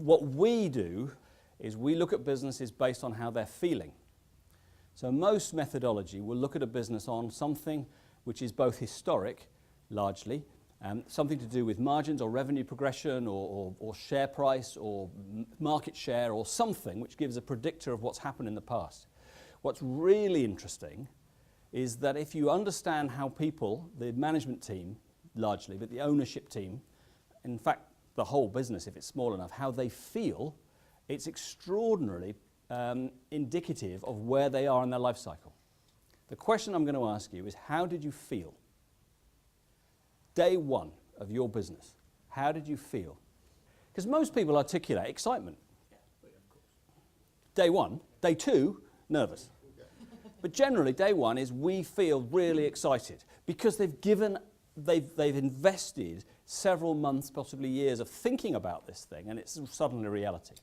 what we do is we look at businesses based on how they're feeling. So most methodology will look at a business on something which is both historic, largely, something to do with margins or revenue progression or share price or market share or something which gives a predictor of what's happened in the past. What's really interesting is that if you understand how people, the management team largely, but the ownership team, in fact the whole business if it's small enough, how they feel, it's extraordinarily indicative of where they are in their life cycle. The question I'm going to ask you is, how did you feel? Day one of your business, how did you feel? Because most people articulate excitement. Day one. Day two, nervous. But generally, day one is we feel really excited because they've invested several months, possibly years of thinking about this thing, and it's suddenly a reality.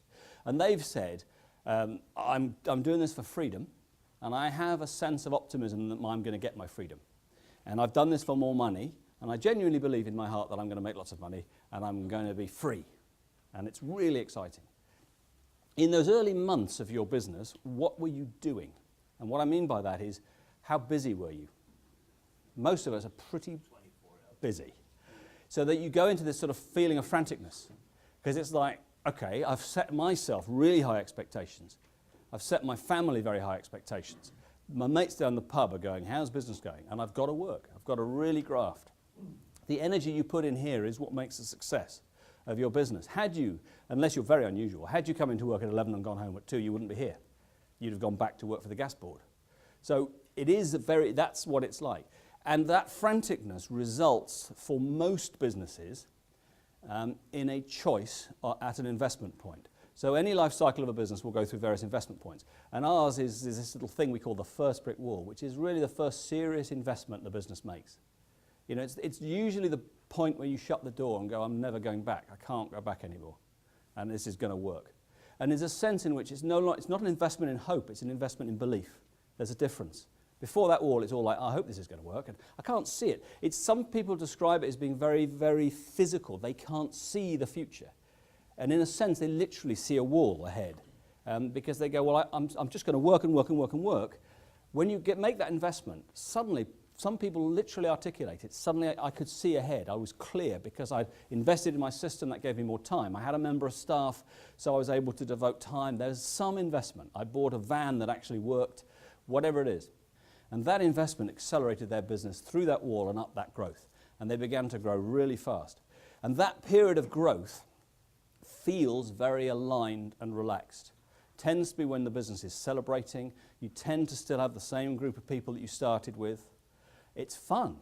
And they've said, I'm doing this for freedom, and I have a sense of optimism that I'm going to get my freedom. And I've done this for more money, and I genuinely believe in my heart that I'm going to make lots of money, and I'm going to be free. And it's really exciting. In those early months of your business, what were you doing? And what I mean by that is, how busy were you? Most of us are pretty busy. So that you go into this sort of feeling of franticness. Because it's like, okay, I've set myself really high expectations. I've set my family very high expectations. My mates down the pub are going, how's business going? And I've got to work. I've got to really graft. The energy you put in here is what makes a success of your business. Had you, unless you're very unusual, had you come into work at 11 and gone home at 2, you wouldn't be here. You'd have gone back to work for the gas board. So it is that's what it's like. And that franticness results for most businesses in a choice at an investment point. So any life cycle of a business will go through various investment points. And ours is this little thing we call the first brick wall, which is really the first serious investment the business makes. You know, it's usually the point where you shut the door and go, I'm never going back. I can't go back anymore. And this is going to work. And there's a sense in which it's not an investment in hope, it's an investment in belief. There's a difference. Before that wall, it's all like, I hope this is going to work. And I can't see it. Some people describe it as being very, very physical. They can't see the future. And in a sense, they literally see a wall ahead. Because they go, well, I'm just going to work and work and work and work. When you make that investment, suddenly, some people literally articulate it. Suddenly, I could see ahead. I was clear because I'd invested in my system. That gave me more time. I had a member of staff, so I was able to devote time. There's some investment. I bought a van that actually worked, whatever it is. And that investment accelerated their business through that wall and up that growth. And they began to grow really fast. And that period of growth feels very aligned and relaxed. Tends to be when the business is celebrating. You tend to still have the same group of people that you started with. It's fun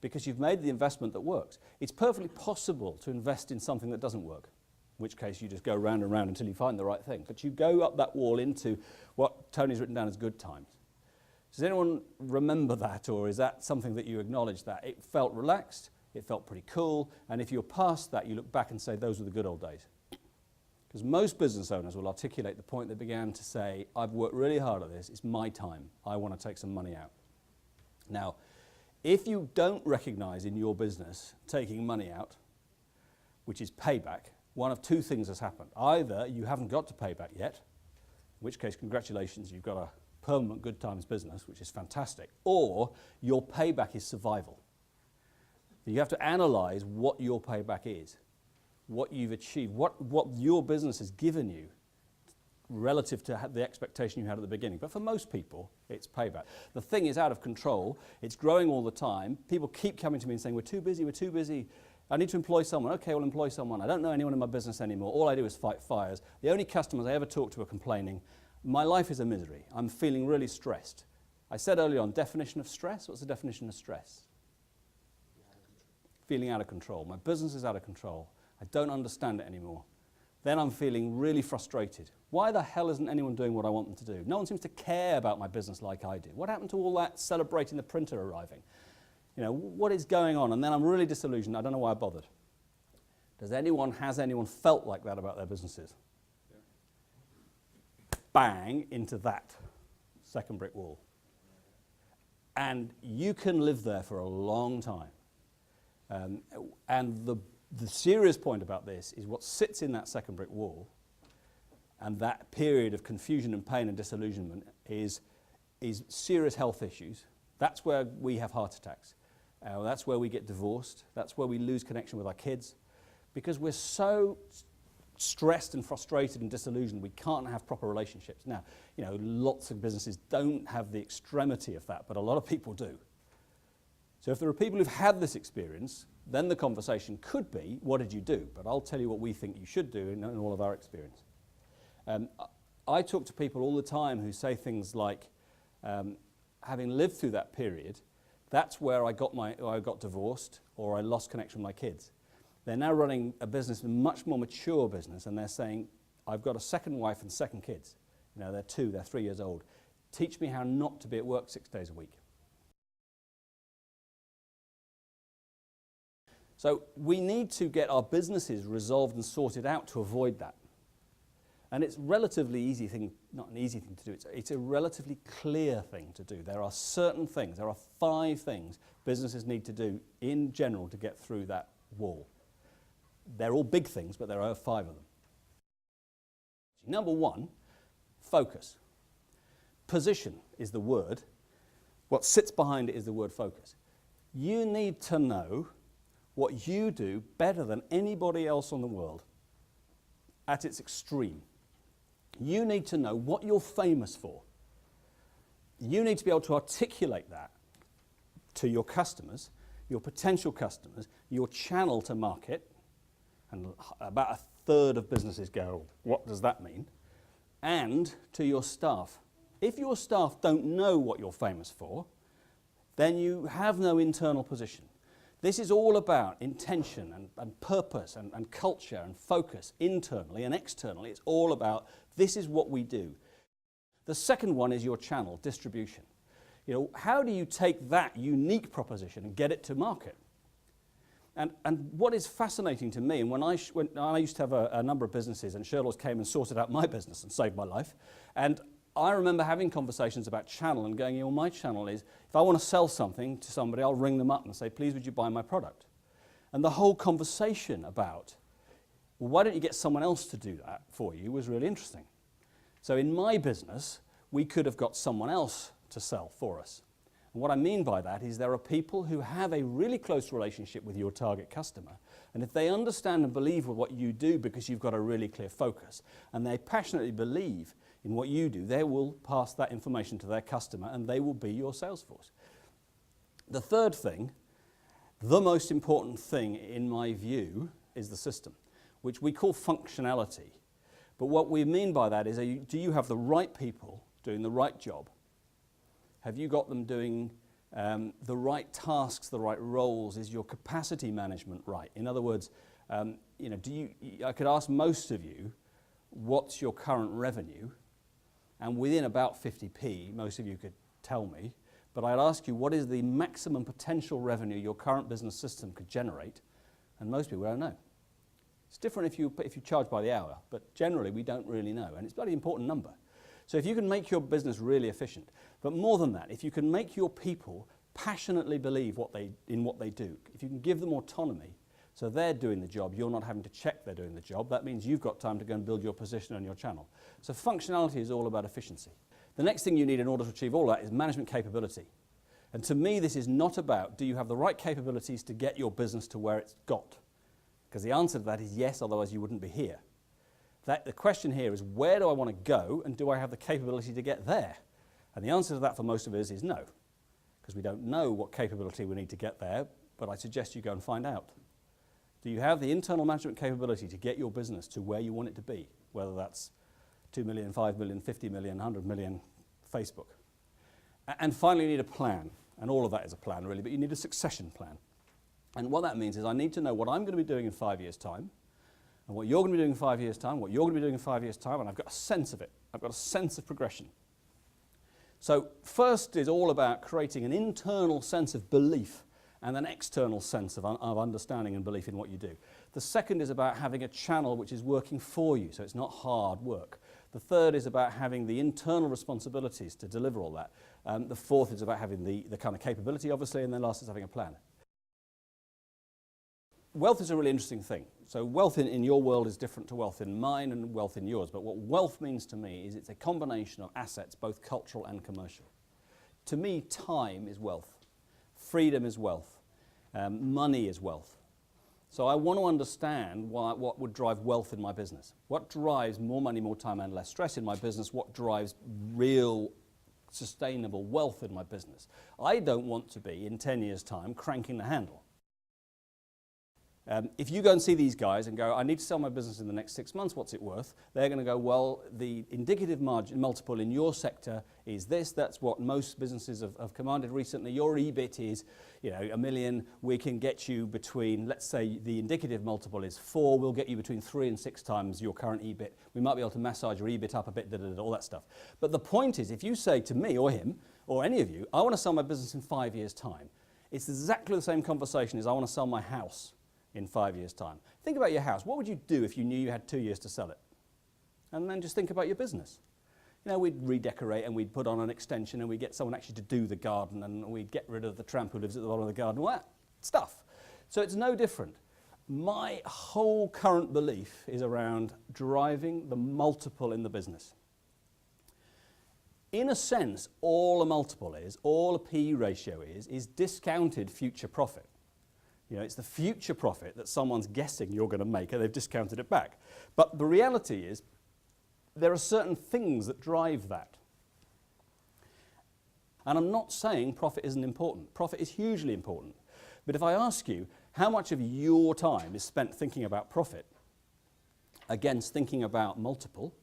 because you've made the investment that works. It's perfectly possible to invest in something that doesn't work, in which case you just go round and round until you find the right thing. But you go up that wall into what Tony's written down as good times. Does anyone remember that, or is that something that you acknowledge that? It felt relaxed, it felt pretty cool, and if you're past that, you look back and say, those were the good old days. Because most business owners will articulate the point they began to say, I've worked really hard at this, it's my time, I want to take some money out. Now, if you don't recognize in your business taking money out, which is payback, one of two things has happened. Either you haven't got to payback yet, in which case, congratulations, you've got a permanent good times business, which is fantastic, or your payback is survival. You have to analyze what your payback is, what you've achieved, what your business has given you relative to the expectation you had at the beginning. But for most people, it's payback. The thing is out of control. It's growing all the time. People keep coming to me and saying, we're too busy. I need to employ someone. Okay, well, employ someone. I don't know anyone in my business anymore. All I do is fight fires. The only customers I ever talk to are complaining. My life is a misery. I'm feeling really stressed. I said earlier on, definition of stress. What's the definition of stress? Feeling out of control. My business is out of control. I don't understand it anymore. Then I'm feeling really frustrated. Why the hell isn't anyone doing what I want them to do? No one seems to care about my business like I do. What happened to all that celebrating the printer arriving? You know, what is going on? And then I'm really disillusioned. I don't know why I bothered. Has anyone felt like that about their businesses? Bang into that second brick wall. And you can live there for a long time. And the serious point about this is what sits in that second brick wall And that period of confusion and pain and disillusionment is serious health issues. That's where we have heart attacks. That's where we get divorced. That's where we lose connection with our kids. Because we're so stressed and frustrated and disillusioned, we can't have proper relationships. Now, you know, lots of businesses don't have the extremity of that, but a lot of people do. So if there are people who've had this experience, then the conversation could be, what did you do? But I'll tell you what we think you should do in all of our experience. I talk to people all the time who say things like, having lived through that period, that's where I got divorced or I lost connection with my kids. They're now running a business, a much more mature business, and they're saying, I've got a second wife and second kids. You know, they're 3 years old. Teach me how not to be at work 6 days a week. So we need to get our businesses resolved and sorted out to avoid that. And it's a relatively easy thing, not an easy thing to do, it's a relatively clear thing to do. There are certain things, there are 5 things businesses need to do in general to get through that wall. They're all big things, but there are 5 of them. Number 1, focus. Position is the word. What sits behind it is the word focus. You need to know what you do better than anybody else on the world at its extreme. You need to know what you're famous for. You need to be able to articulate that to your customers, your potential customers, your channel to market, and about a third of businesses go, what does that mean? And to your staff. If your staff don't know what you're famous for, then you have no internal position. This is all about intention and purpose and culture and focus internally and externally. It's all about this is what we do. The second one is your channel, distribution. You know, how do you take that unique proposition and get it to market? And what is fascinating to me, and when I used to have a number of businesses, and Shirlaws came and sorted out my business and saved my life, and I remember having conversations about channel and going, you know, my channel is, if I want to sell something to somebody, I'll ring them up and say, please would you buy my product? And the whole conversation about, well, why don't you get someone else to do that for you was really interesting. So in my business, we could have got someone else to sell for us. And what I mean by that is there are people who have a really close relationship with your target customer, and if they understand and believe what you do because you've got a really clear focus, and they passionately believe in what you do, they will pass that information to their customer and they will be your sales force. The third thing, the most important thing in my view, is the system, which we call functionality. But what we mean by that is, do you have the right people doing the right job? Have you got them doing the right tasks, the right roles? Is your capacity management right? In other words, you know, I could ask most of you, what's your current revenue? And within about 50p, most of you could tell me, but I'd ask you, what is the maximum potential revenue your current business system could generate? And most people don't know. It's different if you charge by the hour, but generally we don't really know, and it's a bloody important number. So if you can make your business really efficient, but more than that, if you can make your people passionately believe in what they do, if you can give them autonomy, so they're doing the job, you're not having to check they're doing the job, that means you've got time to go and build your position on your channel. So functionality is all about efficiency. The next thing you need in order to achieve all that is management capability. And to me, this is not about, do you have the right capabilities to get your business to where it's got? Because the answer to that is yes, otherwise you wouldn't be here. The question here is, where do I want to go, and do I have the capability to get there? And the answer to that for most of us is no, because we don't know what capability we need to get there, but I suggest you go and find out. Do you have the internal management capability to get your business to where you want it to be, whether that's 2 million, 5 million, 50 million, 100 million, Facebook? And finally, you need a plan, and all of that is a plan, really, but you need a succession plan. And what that means is I need to know what I'm going to be doing in 5 years' time, and what you're going to be doing in 5 years' time, what you're going to be doing in 5 years' time, and I've got a sense of it. I've got a sense of progression. So first is all about creating an internal sense of belief and an external sense of understanding and belief in what you do. The second is about having a channel which is working for you, so it's not hard work. The third is about having the internal responsibilities to deliver all that. The fourth is about having the kind of capability, obviously, and then last is having a plan. wealth is a really interesting thing. So wealth in your world is different to wealth in mine and wealth in yours. But what wealth means to me is it's a combination of assets, both cultural and commercial. To me, time is wealth. Freedom is wealth. Money is wealth. So I want to understand what would drive wealth in my business. What drives more money, more time, and less stress in my business? What drives real sustainable wealth in my business? I don't want to be, in 10 years' time, cranking the handle. If you go and see these guys and go, I need to sell my business in the next 6 months, what's it worth? They're going to go, well, the indicative margin multiple in your sector is this. That's what most businesses have commanded recently. Your EBIT is, $1 million. We can get you between, let's say the indicative multiple is 4. We'll get you between 3 and 6 times your current EBIT. We might be able to massage your EBIT up a bit, all that stuff. But the point is, if you say to me or him or any of you, I want to sell my business in 5 years' time, it's exactly the same conversation as I want to sell my house in 5 years' time. Think about your house. What would you do if you knew you had 2 years to sell it? And then just think about your business. We'd redecorate and we'd put on an extension and we'd get someone actually to do the garden and we'd get rid of the tramp who lives at the bottom of the garden, all that stuff. So it's no different. My whole current belief is around driving the multiple in the business. In a sense, all a multiple is, all a P ratio is discounted future profit. It's the future profit that someone's guessing you're going to make and they've discounted it back. But the reality is there are certain things that drive that. And I'm not saying profit isn't important. Profit is hugely important. But if I ask you how much of your time is spent thinking about profit against thinking about multiple,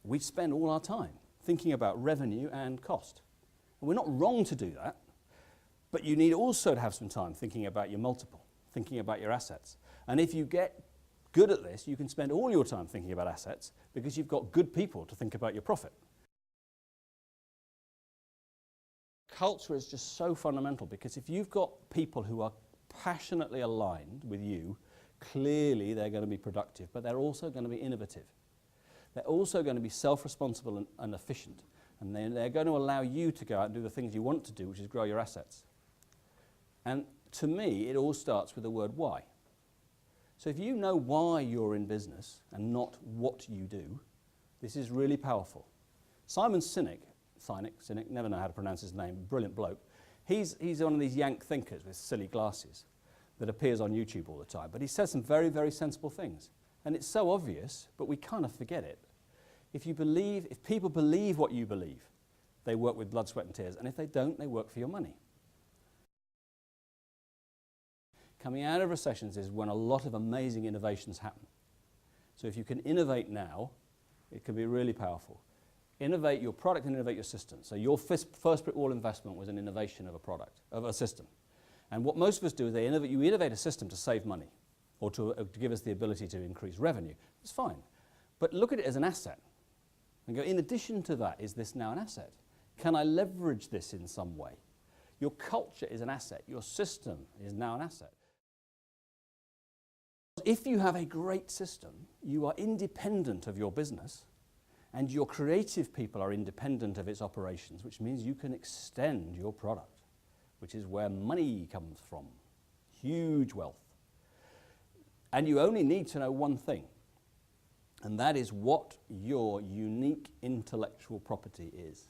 we spend all our time thinking about revenue and cost. And we're not wrong to do that. But you need also to have some time thinking about your multiple, thinking about your assets. And if you get good at this, you can spend all your time thinking about assets because you've got good people to think about your profit. Culture is just so fundamental because if you've got people who are passionately aligned with you, clearly they're going to be productive, but they're also going to be innovative. They're also going to be self-responsible and efficient. And then they're going to allow you to go out and do the things you want to do, which is grow your assets. And to me, it all starts with the word why. So if you know why you're in business and not what you do, this is really powerful. Simon Sinek, never know how to pronounce his name, brilliant bloke. He's one of these yank thinkers with silly glasses that appears on YouTube all the time. But he says some very, very sensible things. And it's so obvious, but we kind of forget it. If people believe what you believe, they work with blood, sweat and tears. And if they don't, they work for your money. Coming out of recessions is when a lot of amazing innovations happen. So if you can innovate now, it can be really powerful. Innovate your product and innovate your system. So your first brick wall investment was an innovation of a product, of a system. And what most of us do is you innovate a system to save money or to give us the ability to increase revenue. It's fine. But look at it as an asset. And go, in addition to that, is this now an asset? Can I leverage this in some way? Your culture is an asset. Your system is now an asset. If you have a great system, you are independent of your business, and your creative people are independent of its operations, which means you can extend your product, which is where money comes from. Huge wealth. And you only need to know one thing, and that is what your unique intellectual property is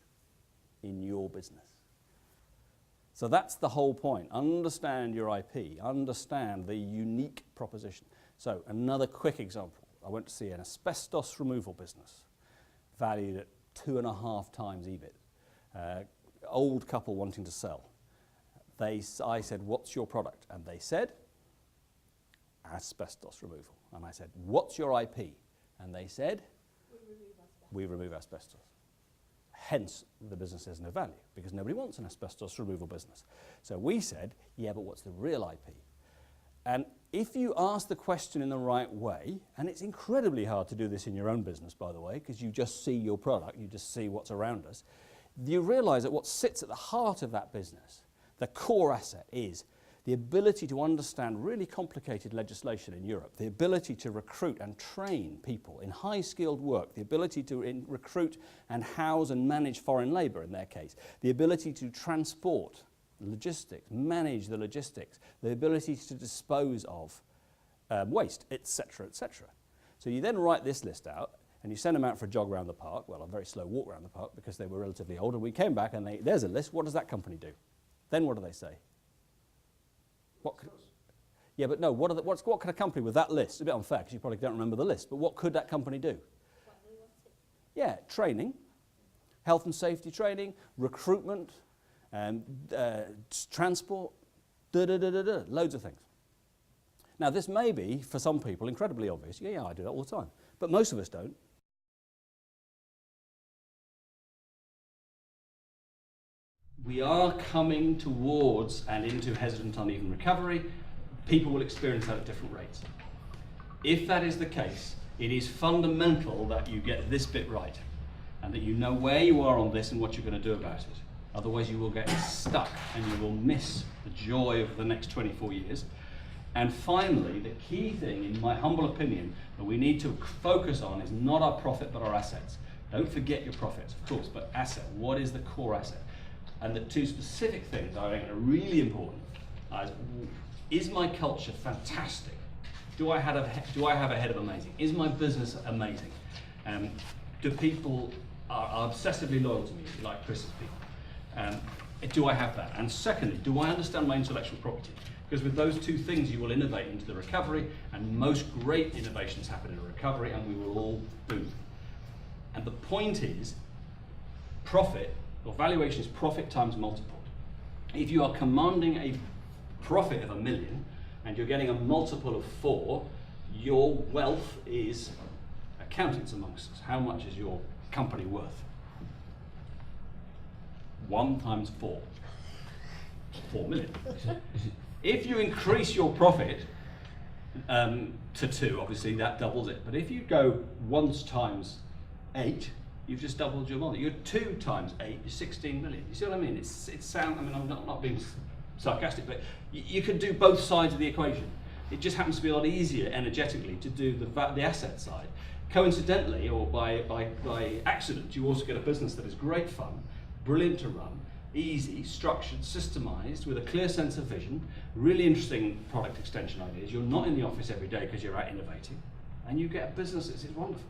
in your business. So that's the whole point. Understand your IP. Understand the unique proposition. So another quick example. I went to see an asbestos removal business valued at 2.5 times EBIT. Old couple wanting to sell. I said, what's your product? And they said, asbestos removal. And I said, what's your IP? And they said, we remove asbestos. Hence, the business has no value, because nobody wants an asbestos removal business. So we said, yeah, but what's the real IP? And if you ask the question in the right way, and it's incredibly hard to do this in your own business, by the way, because you just see your product, you just see what's around us, you realize that what sits at the heart of that business, the core asset, is the ability to understand really complicated legislation in Europe, the ability to recruit and train people in high-skilled work, the ability to recruit and house and manage foreign labour in their case, the ability to transport logistics, manage the logistics, the ability to dispose of waste, etc., etc. So you then write this list out, and you send them out for a jog around the park, well, a very slow walk around the park because they were relatively old, and we came back and there's a list. What does that company do? Then what do they say? Yeah, but no, what could a company with that list, it's a bit unfair because you probably don't remember the list, but what could that company do? Yeah, training, health and safety training, recruitment, transport, loads of things. Now, this may be, for some people, incredibly obvious. Yeah, I do that all the time. But most of us don't. We are coming towards and into hesitant, uneven recovery. People will experience that at different rates. If that is the case, it is fundamental that you get this bit right and that you know where you are on this and what you're going to do about it. Otherwise, you will get stuck and you will miss the joy of the next 24 years. And finally, the key thing, in my humble opinion, that we need to focus on is not our profit, but our assets. Don't forget your profits, of course, but asset. What is the core asset? And the two specific things I think are really important is my culture fantastic? Do I have a head of amazing? Is my business amazing? Do people are obsessively loyal to me, like Chris's people? Do I have that? And secondly, do I understand my intellectual property? Because with those two things, you will innovate into the recovery, and most great innovations happen in a recovery, and we will all boom. And the point is, profit, or valuation is profit times multiple. If you are commanding a profit of $1 million, and you're getting a multiple of 4, your wealth is, accountants amongst us, how much is your company worth? 1 times 4. 4 million. If you increase your profit to 2, obviously that doubles it. But if you go 1 times 8, you've just doubled your money. You're 2 times 8 is 16 million. You see what I mean? I mean, I'm not being sarcastic, but you can do both sides of the equation. It just happens to be a lot easier energetically to do the asset side. Coincidentally, or by accident, you also get a business that is great fun, brilliant to run, easy, structured, systemized, with a clear sense of vision, really interesting product extension ideas. You're not in the office every day because you're out innovating, and you get a business that is wonderful.